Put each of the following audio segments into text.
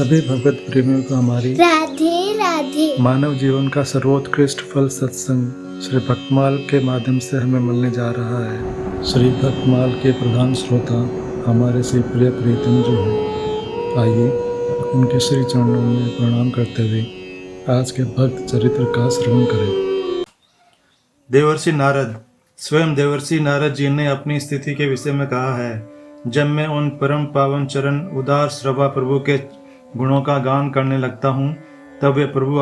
सभी भगवत प्रेमियों को हमारी राधे राधे। मानव जीवन का सर्वोत्कृष्ट फल सत्संग श्री भक्तमाल के माध्यम से हमें मिलने जा रहा है। श्री भक्तमाल के प्रधान श्रोता हमारे श्री प्रिय प्रीतम जो हैं, आइए उनके श्री चरणों में प्रणाम करते हुए आज के भक्त चरित्र का श्रवण करें। देवर्षि नारद। स्वयं देवर्षि नारद जी ने अपनी स्थिति के विषय में कहा है, जब मैं उन परम पावन चरण उदार श्रवा प्रभु के गुणों का गान करने लगता हूँ, तब वे प्रभु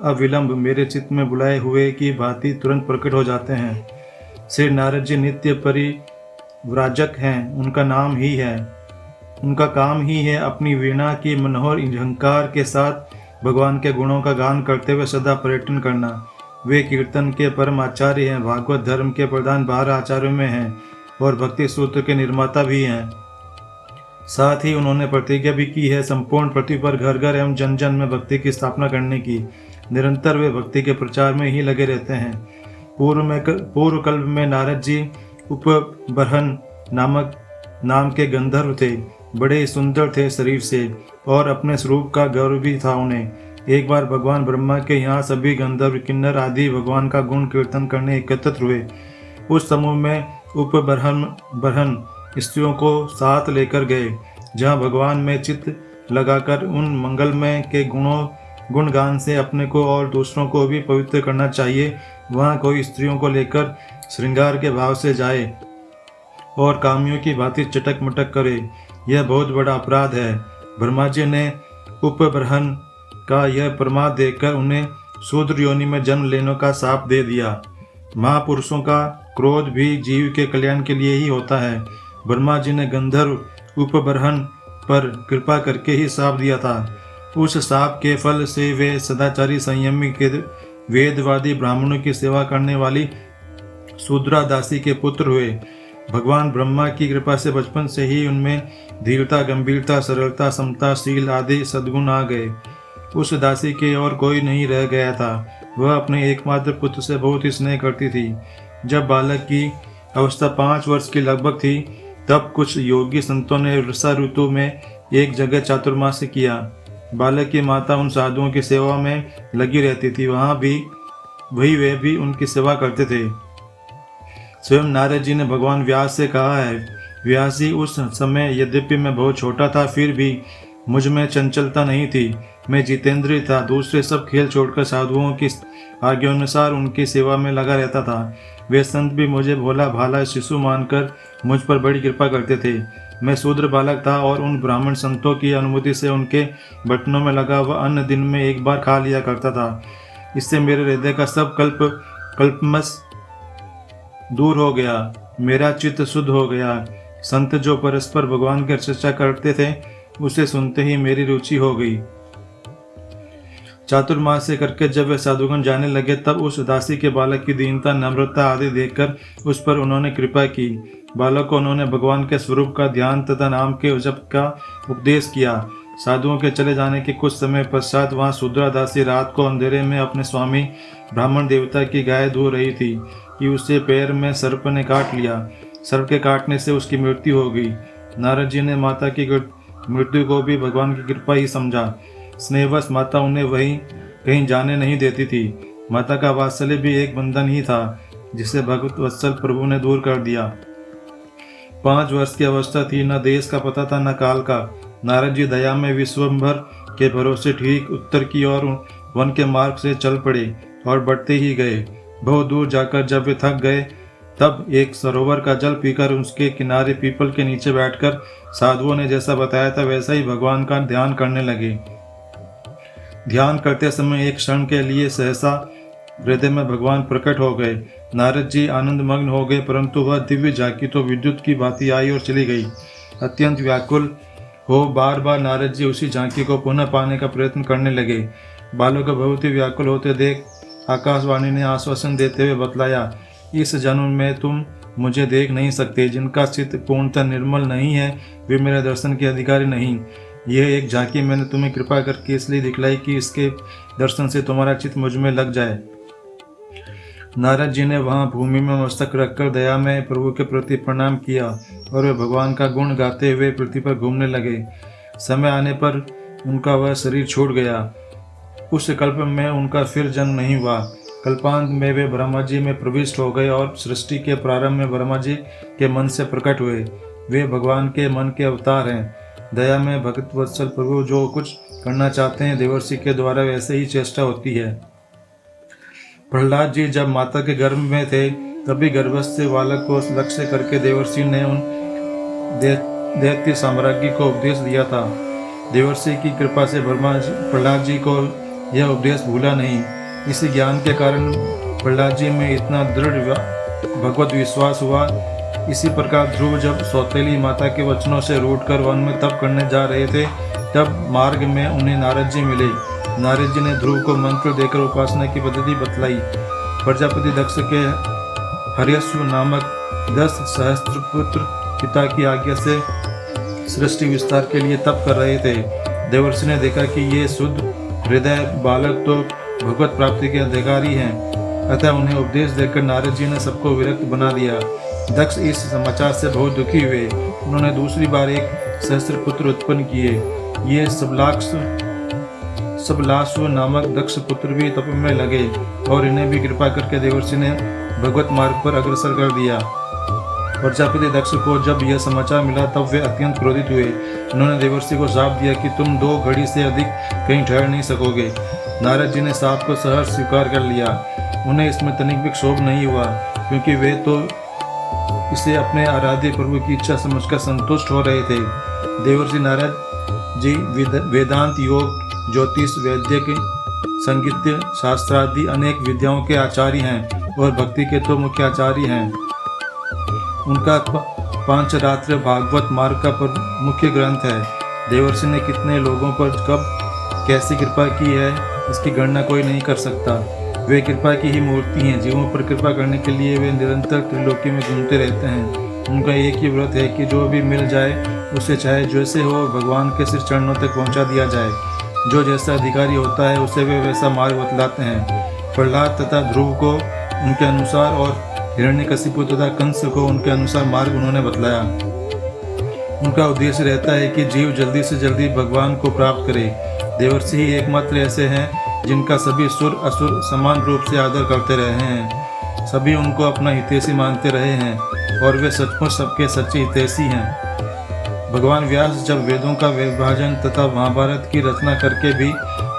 अविलंब मेरे चित्त में बुलाए हुए की भांति तुरंत प्रकट हो जाते हैं। श्री नारद जी नित्य परिव्राजक हैं। उनका काम ही है अपनी वीणा की मनोहर झंकार के साथ भगवान के गुणों का गान करते हुए सदा पर्यटन करना। वे कीर्तन के परम आचार्य हैं, भागवत धर्म के प्रधान 12 आचार्यों में हैं और भक्ति सूत्र के निर्माता भी हैं। साथ ही उन्होंने प्रतिज्ञा भी की है संपूर्ण पृथ्वी पर घर घर एवं जन जन में भक्ति की स्थापना करने की। निरंतर वे भक्ति के प्रचार में ही लगे रहते हैं। पूर्व कल्प में नारद जी उपबरहन नाम के गंधर्व थे। बड़े सुंदर थे शरीर से और अपने स्वरूप का गर्व भी था उन्हें। एक बार भगवान ब्रह्मा के यहाँ सभी गंधर्व किन्नर आदि भगवान का गुण कीर्तन करने एकत्रित हुए। उस समूह में उपबरहन स्त्रियों को साथ लेकर गए, जहाँ भगवान में चित्त लगाकर उन मंगलमय के गुणगान से अपने को और दूसरों को भी पवित्र करना चाहिए। वहाँ कोई स्त्रियों को लेकर श्रृंगार के भाव से जाए और कामियों की भांति चटक मटक करे, यह बहुत बड़ा अपराध है। ब्रह्मा जी ने उपबरहन का यह प्रमाद देखकर उन्हें शूद्र योनि में जन्म लेने का शाप दे दिया। महापुरुषों का क्रोध भी जीव के कल्याण के लिए ही होता है। ब्रह्मा जी ने गंधर्व उपबरहन पर कृपा करके ही शाप दिया था। उस शाप के फल से वे सदाचारी संयमी के वेदवादी ब्राह्मणों की सेवा करने वाली शूद्रा दासी के पुत्र हुए। भगवान ब्रह्मा की कृपा से बचपन से ही उनमें धीरता, गंभीरता, सरलता, समता, शील आदि सद्गुण आ गए। उस दासी के और कोई नहीं रह गया था। वह अपने एकमात्र पुत्र से बहुत ही स्नेह करती थी। जब बालक की अवस्था 5 वर्ष की लगभग थी, तब कुछ योगी संतों ने वर्षा ऋतु में एक जगह चातुर्मास्य किया। बालक की माता उन साधुओं की सेवा में लगी रहती थी। वे भी उनकी सेवा करते थे। स्वयं नारद जी ने भगवान व्यास से कहा है, व्यास जी, उस समय यद्यपि मैं बहुत छोटा था, फिर भी मुझ में चंचलता नहीं थी। मैं जितेंद्रिय था। दूसरे सब खेल छोड़कर साधुओं की आज्ञानुसार उनकी सेवा में लगा रहता था। वे संत भी मुझे भोला भाला शिशु मानकर मुझ पर बड़ी कृपा करते थे। मैं शूद्र बालक था और उन ब्राह्मण संतों की अनुमति से उनके बर्तनों में लगा हुआ अन्न दिन में एक बार खा लिया करता था। इससे मेरे हृदय का सब कल्पमस दूर हो गया, मेरा चित्त शुद्ध हो गया। संत जो परस्पर भगवान की चर्चा करते थे, उसे सुनते ही मेरी रुचि हो गई। चातुर्मास से करके जब वे साधुगण जाने लगे, तब उस दासी के बालक की दीनता, नम्रता आदि देखकर उस पर उन्होंने कृपा की। बालक को उन्होंने भगवान के स्वरूप का ध्यान तथा नाम के जप का उपदेश किया। साधुओं के चले जाने के कुछ समय पश्चात वहाँ शूद्रा दासी रात को अंधेरे में अपने स्वामी ब्राह्मण देवता की गाय धो रही थी कि उसे पैर में सर्प ने काट लिया। सर्प के काटने से उसकी मृत्यु हो गई। नारद जी ने माता की मृत्यु को भी भगवान की कृपा ही समझा। स्नेहवश माता उन्हें वहीं कहीं जाने नहीं देती थी। माता का वात्सल्य भी एक बंधन ही था, जिसे भगवत वत्सल प्रभु ने दूर कर दिया। 5 वर्ष की अवस्था थी, न देश का पता था न काल का। नारद जी दया में विश्वंभर के भरोसे ठीक उत्तर की ओर वन के मार्ग से चल पड़े और बढ़ते ही गए। बहुत दूर जाकर जब वे थक गए, तब एक सरोवर का जल पीकर उसके किनारे पीपल के नीचे बैठकर साधुओं ने जैसा बताया था वैसा ही भगवान का ध्यान करने लगे। ध्यान करते समय एक क्षण के लिए सहसा हृदय में भगवान प्रकट हो गए। नारद जी आनंद मग्न हो गए, परंतु वह दिव्य झांकी तो विद्युत की भांति आई और चली गई। अत्यंत व्याकुल हो बार बार नारद जी उसी झांकी को पुनः पाने का प्रयत्न करने लगे। बालों को बहुत ही व्याकुल होते देख आकाशवाणी ने आश्वासन देते हुए बतलाया, इस जन्म में तुम मुझे देख नहीं सकते। जिनका चित्त पूर्णतः निर्मल नहीं है, वे मेरे दर्शन के अधिकारी नहीं। यह एक झांकी मैंने तुम्हें कृपा करके इसलिए दिखलाई कि इसके दर्शन से तुम्हारा चित्त मुझ में लग जाए। नारद जी ने वहाँ भूमि में मस्तक रखकर दया में प्रभु के प्रति प्रणाम किया और वे भगवान का गुण गाते हुए पृथ्वी पर घूमने लगे। समय आने पर उनका वह शरीर छूट गया। उस कल्प में उनका फिर जन्म नहीं हुआ। कल्पांत में वे ब्रह्मा जी में प्रविष्ट हो गए और सृष्टि के प्रारंभ में ब्रह्मा जी के मन से प्रकट हुए। वे भगवान के मन के अवतार हैं। दया में भक्त वत्सल प्रभु जो कुछ करना चाहते हैं देवर्षि के द्वारा वैसे ही चेष्टा होती है। प्रहलाद जी जब माता के गर्भ में थे तभी गर्भस्थ बालक को लक्ष्य करके देवर्षि ने उन दैत्य साम्राज्य को उपदेश दिया था। देवर्षि की कृपा से प्रहलाद जी को यह उपदेश भूला नहीं। इसी ज्ञान के कारण प्रहलाद जी में इतना दृढ़ भगवत विश्वास हुआ। इसी प्रकार ध्रुव जब सौतेली माता के वचनों से रूठकर वन में तप करने जा रहे थे तब मार्ग में उन्हें नारद जी मिले। नारद जी ने ध्रुव को मंत्र देकर उपासना की पद्धति बतलाई। प्रजापति दक्ष के हर्यश्व नामक 10 सहस्त्रपुत्र पिता की आज्ञा से सृष्टि विस्तार के लिए तप कर रहे थे। देवर्षि ने देखा कि ये शुद्ध हृदय बालक तो भगवत प्राप्ति के अधिकारी हैं, अतः उन्हें उपदेश देकर नारद जी ने सबको विरक्त बना दिया। दक्ष इस समाचार से बहुत दुखी हुए। उन्होंने दूसरी बार एक सहस्त्रपुत्र उत्पन्न किए। ये सबलाश्व नामक दक्ष पुत्र भी तप में लगे और इन्हें भी कृपा करके देवर्षि ने भगवत मार्ग पर अग्रसर कर दिया। प्रजापति दक्ष को जब यह समाचार मिला तब वे अत्यंत क्रोधित हुए। उन्होंने देवर्षि को शाप दिया कि तुम 2 घड़ी से अधिक कहीं ठहर नहीं सकोगे। नारद जी ने शाप को सहर्ष स्वीकार कर लिया। उन्हें इसमें तनिक भी क्षोभ नहीं हुआ क्योंकि वे तो इसे अपने आराध्य प्रभु की इच्छा समझकर संतुष्ट हो रहे थे। देवर्षि नारद जी वेदांत, योग, ज्योतिष, वैद्यक, संगीत, शास्त्रादि अनेक विद्याओं के आचार्य हैं और भक्ति के तो मुख्य आचार्य हैं। उनका पांचरात्र भागवत मार्ग का मुख्य ग्रंथ है। देवर्षि ने कितने लोगों पर कब कैसी कृपा की है इसकी गणना कोई नहीं कर सकता। वे कृपा की ही मूर्ति हैं। जीवों पर कृपा करने के लिए वे निरंतर त्रिलोकी में घूमते रहते हैं। उनका एक ही व्रत है कि जो भी मिल जाए उसे चाहे जैसे हो भगवान के सिर चरणों तक पहुंचा दिया जाए। जो जैसा अधिकारी होता है उसे वे वैसा मार्ग बतलाते हैं। प्रहलाद तथा ध्रुव को उनके अनुसार और हिरण्यकशिपु तथा कंस को उनके अनुसार मार्ग उन्होंने बतलाया। उनका उद्देश्य रहता है कि जीव जल्दी से जल्दी भगवान को प्राप्त करे। देवर्षि ही एकमात्र ऐसे हैं जिनका सभी सुर असुर समान रूप से आदर करते रहे हैं। सभी उनको अपना हितैषी मानते रहे हैं और वे सचमुच सबके सच्चे हितैषी हैं। भगवान व्यास जब वेदों का विभाजन तथा महाभारत की रचना करके भी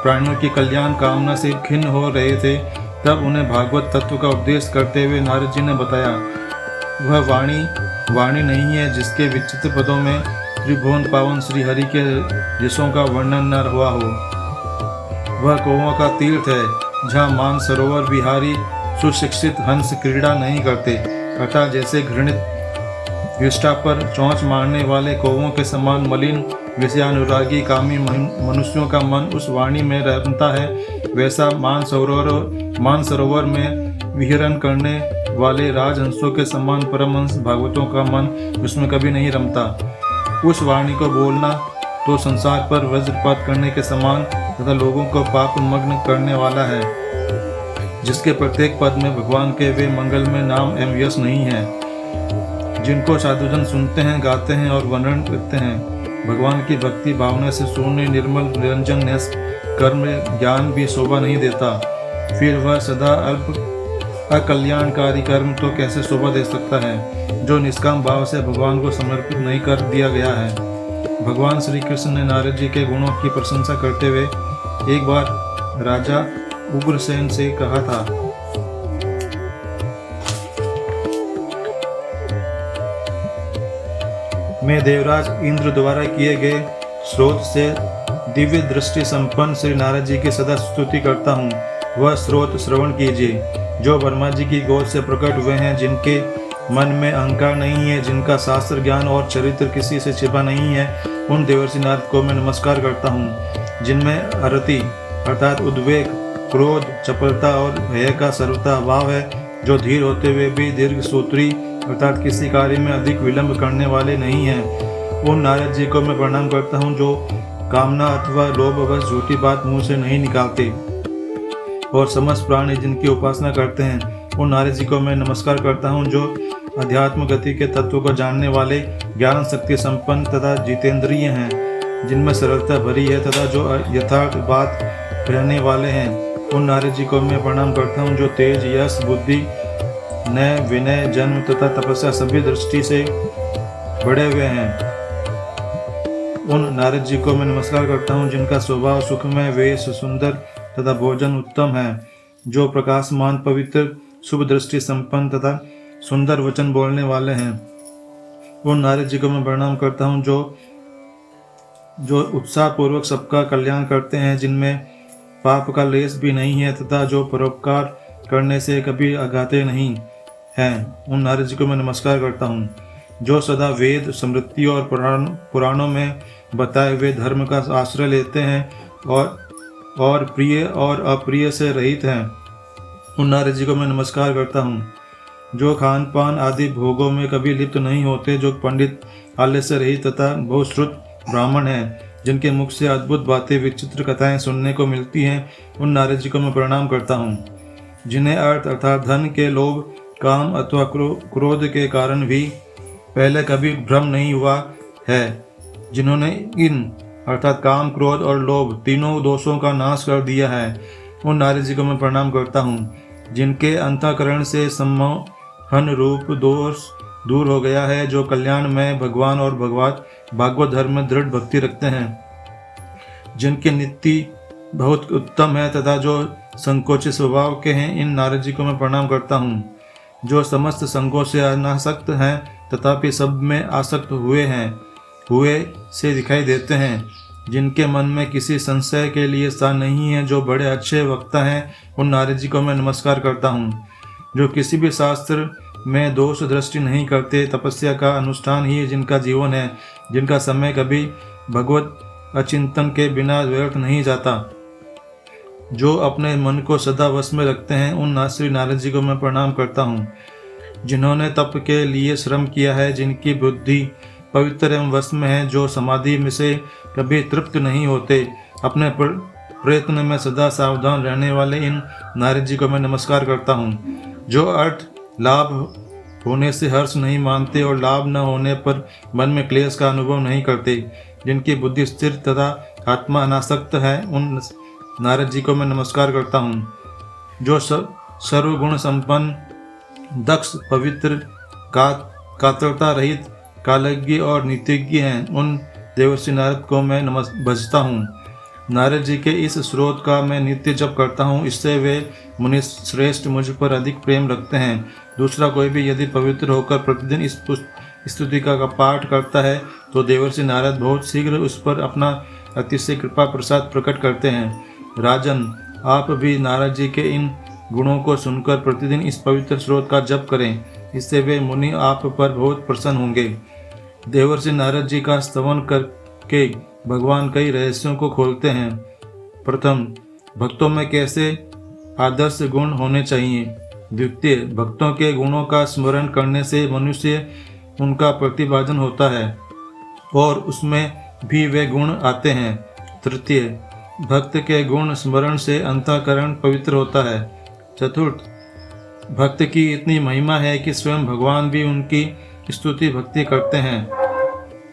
प्राणियों की कल्याण कामना से खिन्न हो रहे थे तब उन्हें भागवत तत्व का उपदेश करते हुए नारद जी ने बताया, वह वाणी नहीं है जिसके विचित्र पदों में त्रिभुवन पावन श्री हरि के यशों का वर्णन न हुआ हो। वह कौओं का तीर्थ है जहाँ मान सरोवर विहारी सुशिक्षित हंस क्रीड़ा नहीं करते, अर्थात जैसे घृणित विष्ठा पर चोंच मारने वाले कौओं के समान मलिन विषयानुरागी कामी मनुष्यों का मन उस वाणी में रमता है, वैसा मान सरोवर में विहरण करने वाले राजहंसों के समान परमहंस भागवतों का मन उसमें कभी नहीं रमता। उस वाणी को बोलना तो संसार पर वज्रपात करने के समान तथा लोगों को पाप मग्न करने वाला है, जिसके प्रत्येक पद में भगवान के वे मंगल में नाम एवं यश नहीं है। जिनको साधुजन सुनते हैं, गाते हैं और वर्णन करते हैं। भगवान की भक्ति भावना से शून्य निर्मल निरंजन कर्म ज्ञान भी शोभा नहीं देता, फिर वह सदा अल्प अकल्याणकारी कर्म तो कैसे शोभा दे सकता है जो निष्काम भाव से भगवान को समर्पित नहीं कर दिया गया है। भगवान श्री कृष्ण ने नारद जी के गुणों की प्रशंसा करते हुए एक बार राजा उग्रसेन से कहा था, मैं देवराज इंद्र द्वारा किए गए स्रोत से दिव्य दृष्टि संपन्न श्री नारद जी की सदा स्तुति करता हूँ। वह स्रोत श्रवण कीजिए जो ब्रह्मा जी की गोद से प्रकट हुए हैं, जिनके मन में अहंकार नहीं है, जिनका शास्त्र ज्ञान और चरित्र किसी से छिपा नहीं है। उन देवर्षि नारद को मैं नमस्कार करता हूँ जिनमें अरति अर्थात उद्वेग, क्रोध, चपलता और भय का सर्वथा अभाव है, जो धीर होते हुए भी दीर्घ सूत्री अर्थात किसी कार्य में अधिक विलंब करने वाले नहीं हैं। उन नारद जी को मैं प्रणाम करता हूँ जो कामना अथवा लोभवश झूठी बात मुंह से नहीं निकालते और समस्त प्राणी जिनकी उपासना करते हैं। उन नारद जी को मैं नमस्कार करता हूँ जो अध्यात्म गति के तत्व को जानने वाले, ज्ञान शक्ति संपन्न तथा जितेंद्रिय हैं। जिनमें सरलता भरी है तथा जो यथार्थ बात कहने वाले हैं, उन नारद जी को मैं प्रणाम करता हूँ जो तेज, यश, बुद्धि, न्याय, विनय, जन्म तथा तपस्या सभी दृष्टि से बढ़े हुए हैं। उन नारद जी को मैं नमस्कार करता हूँ जिनका स्वभाव सुखमय, वेश सुंदर तथा भोजन उत्तम है, जो प्रकाशमान, पवित्र, शुभ दृष्टि संपन्न तथा सुंदर वचन बोलने वाले हैं। उन नारद जी को मैं प्रणाम करता हूँ जो उत्साह पूर्वक सबका कल्याण करते हैं, जिनमें पाप का लेस भी नहीं है तथा जो परोपकार करने से कभी आघाते नहीं हैं। उन नारद जी को मैं नमस्कार करता हूँ जो सदा वेद, स्मृति और पुराणों में बताए हुए धर्म का आश्रय लेते हैं और प्रिय और अप्रिय से रहित हैं। उन नारद जी को मैं नमस्कार करता हूँ जो खान पान आदि भोगों में कभी लिप्त नहीं होते, जो पंडित आलस्य से रहित तथा बहुश्रुत ब्राह्मण हैं, जिनके मुख से अद्भुत बातें, विचित्र कथाएं सुनने को मिलती हैं। उन नारद जी को मैं प्रणाम करता हूँ जिन्हें अर्थ अर्थात धन के लोभ, काम अथवा क्रोध के कारण भी पहले कभी भ्रम नहीं हुआ है, जिन्होंने इन अर्थात काम, क्रोध और लोभ तीनों दोषों का नाश कर दिया है। उन नारद जी को मैं प्रणाम करता हूँ जिनके अंतःकरण से सम्मोहन रूप दोष दूर हो गया है, जो कल्याण में भगवान और भागवत धर्म में दृढ़ भक्ति रखते हैं, जिनकी नीति बहुत उत्तम है तथा जो संकोचित स्वभाव के हैं। इन नारद जी को मैं प्रणाम करता हूँ जो समस्त संगों से अनासक्त हैं तथापि सब में आसक्त हुए से दिखाई देते हैं, जिनके मन में किसी संशय के लिए स्थान नहीं है, जो बड़े अच्छे वक्ता हैं। उन नारद जी को मैं नमस्कार करता हूँ जो किसी भी शास्त्र में दोष दृष्टि नहीं करते, तपस्या का अनुष्ठान ही जिनका जीवन है, जिनका समय कभी भगवत अचिंतन के बिना व्यर्थ नहीं जाता, जो अपने मन को सदा वश में रखते हैं। उन श्री नारद जी को मैं प्रणाम करता हूँ जिन्होंने तप के लिए श्रम किया है, जिनकी बुद्धि पवित्र एवं वश में है, जो समाधि में से कभी तृप्त नहीं होते, अपने प्रयत्न में सदा सावधान रहने वाले। इन नारद जी को मैं नमस्कार करता हूँ जो अर्थ लाभ होने से हर्ष नहीं मानते और लाभ न होने पर मन में क्लेश का अनुभव नहीं करते, जिनकी बुद्धि स्थिर तथा आत्मा अनासक्त है। उन नारद जी को मैं नमस्कार करता हूँ जो सर्वगुण संपन्न, दक्ष, पवित्र, कातरता रहित, कालज्ञ और नीतिज्ञ हैं। उन देवर्षि नारद को मैं भजता हूँ। नारद जी के इस स्रोत का मैं नित्य जप करता हूँ, इससे वे मुनि श्रेष्ठ मुझ पर अधिक प्रेम रखते हैं। दूसरा कोई भी यदि पवित्र होकर प्रतिदिन इस स्तुति का पाठ करता है तो देवर्षि नारद बहुत शीघ्र उस पर अपना अतिशय कृपा प्रसाद प्रकट करते हैं। राजन, आप भी नारद जी के इन गुणों को सुनकर प्रतिदिन इस पवित्र स्रोत का जप करें, इससे वे मुनि आप पर बहुत प्रसन्न होंगे। देवर्षि नारद जी का स्तवन करके भगवान कई रहस्यों को खोलते हैं। प्रथम, भक्तों में कैसे आदर्श गुण होने चाहिए। द्वितीय, भक्तों के गुणों का स्मरण करने से मनुष्य उनका प्रतिपादन होता है और उसमें भी वे गुण आते हैं। तृतीय, भक्त के गुण स्मरण से अंतःकरण पवित्र होता है। चतुर्थ, भक्त की इतनी महिमा है कि स्वयं भगवान भी उनकी स्तुति भक्ति करते हैं।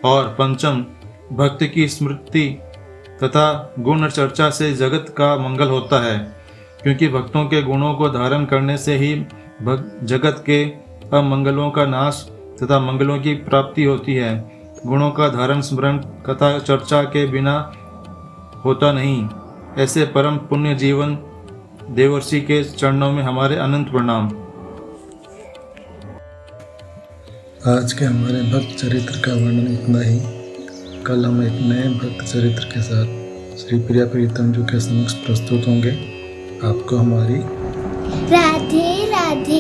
और पंचम, भक्त की स्मृति तथा गुण चर्चा से जगत का मंगल होता है, क्योंकि भक्तों के गुणों को धारण करने से ही जगत के अमंगलों का नाश तथा मंगलों की प्राप्ति होती है। गुणों का धारण स्मरण कथा चर्चा के बिना होता नहीं। ऐसे परम पुण्य जीवन देवर्षि के चरणों में हमारे अनंत प्रणाम। आज के हमारे भक्त चरित्र का वर्णन इतना ही। कल हम एक नए भक्त चरित्र के साथ श्री प्रिया प्रीतम जी के समक्ष प्रस्तुत होंगे। आपको हमारी राधे राधे।